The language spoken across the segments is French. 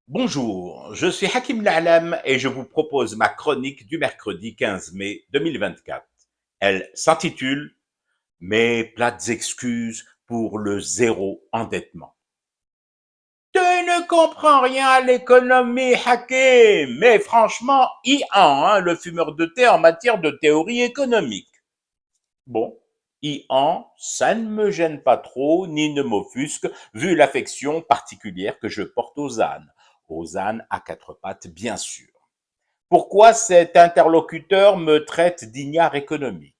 Bonjour, je suis Hakim La'alam et je vous propose ma chronique du mercredi 15 mai 2024. Elle s'intitule Mes plates excuses pour le zéro endettement. Tu ne comprends rien à l'économie, Hakim, mais franchement, le fumeur de thé en matière de théorie économique. Bon, ça ne me gêne pas trop ni ne m'offusque vu l'affection particulière que je porte aux ânes à quatre pattes bien sûr. Pourquoi cet interlocuteur me traite d'ignare économique?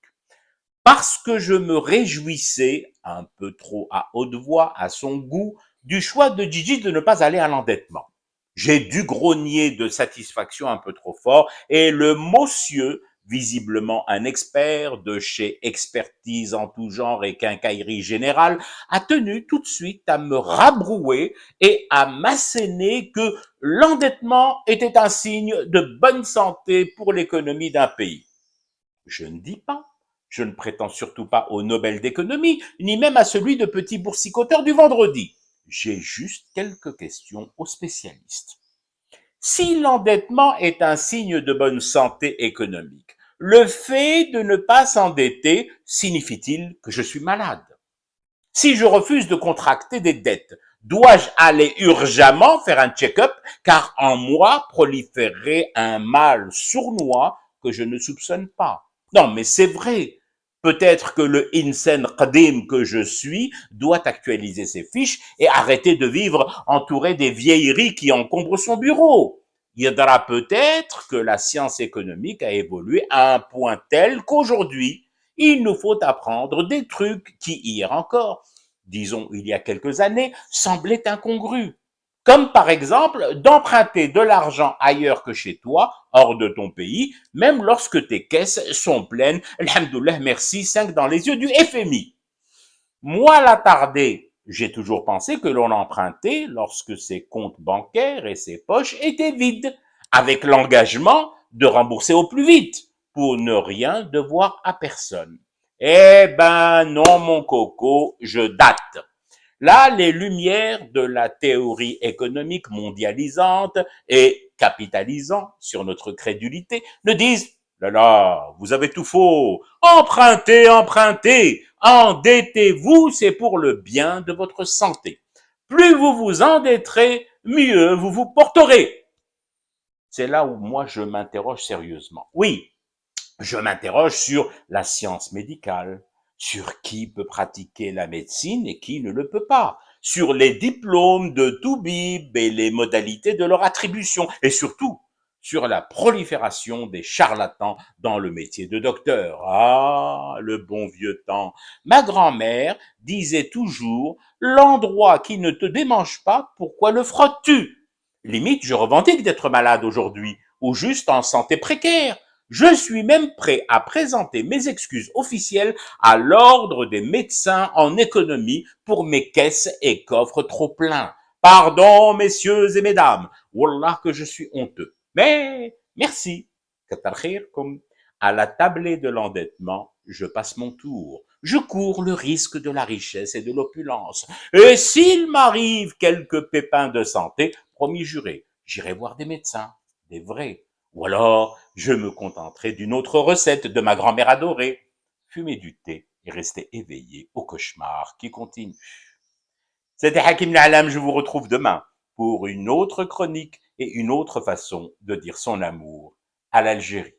Parce que je me réjouissais, un peu trop à haute voix à son goût, du choix de Gigi de ne pas aller à l'endettement. J'ai dû grogner de satisfaction un peu trop fort et le monsieur, visiblement un expert de chez Expertise en tout genre et quincaillerie générale, a tenu tout de suite à me rabrouer et à m'asséner que l'endettement était un signe de bonne santé pour l'économie d'un pays. Je ne dis pas. Je ne prétends surtout pas au Nobel d'économie, ni même à celui de petit boursicoteur du vendredi. J'ai juste quelques questions aux spécialistes. Si l'endettement est un signe de bonne santé économique, le fait de ne pas s'endetter signifie-t-il que je suis malade? Si je refuse de contracter des dettes, dois-je aller urgemment faire un check-up car en moi proliférerait un mal sournois que je ne soupçonne pas? Non, mais c'est vrai. Peut-être que le Insen Qadim que je suis doit actualiser ses fiches et arrêter de vivre entouré des vieilleries qui encombrent son bureau. Il y aura peut-être que la science économique a évolué à un point tel qu'aujourd'hui, il nous faut apprendre des trucs qui, hier encore, disons il y a quelques années, semblaient incongrus. Comme par exemple d'emprunter de l'argent ailleurs que chez toi, hors de ton pays, même lorsque tes caisses sont pleines, alhamdoulilah, merci, 5 dans les yeux du FMI. Moi, l'attardé, j'ai toujours pensé que l'on empruntait lorsque ses comptes bancaires et ses poches étaient vides, avec l'engagement de rembourser au plus vite, pour ne rien devoir à personne. Eh ben non, mon coco, je date. Là, les lumières de la théorie économique mondialisante et capitalisant sur notre crédulité ne disent là là, vous avez tout faux. Empruntez, empruntez. Endettez-vous, c'est pour le bien de votre santé. Plus vous vous endetterez, mieux vous vous porterez. C'est là où moi je m'interroge sérieusement. Oui, je m'interroge sur la science médicale, sur qui peut pratiquer la médecine et qui ne le peut pas, sur les diplômes de Toubib et les modalités de leur attribution, et surtout sur la prolifération des charlatans dans le métier de docteur. Ah, le bon vieux temps. Ma grand-mère disait toujours, l'endroit qui ne te démange pas, pourquoi le frottes-tu? Limite, je revendique d'être malade aujourd'hui, ou juste en santé précaire. Je suis même prêt à présenter mes excuses officielles à l'ordre des médecins en économie pour mes caisses et coffres trop pleins. Pardon, messieurs et mesdames. Wallah que je suis honteux. Mais merci. Katar khairkum. À la tablée de l'endettement, je passe mon tour. Je cours le risque de la richesse et de l'opulence. Et s'il m'arrive quelques pépins de santé, promis juré, j'irai voir des médecins, des vrais. Ou alors, je me contenterai d'une autre recette de ma grand-mère adorée. Fumer du thé et rester éveillé au cauchemar qui continue. C'était Hakim La'alam, je vous retrouve demain pour une autre chronique et une autre façon de dire son amour à l'Algérie.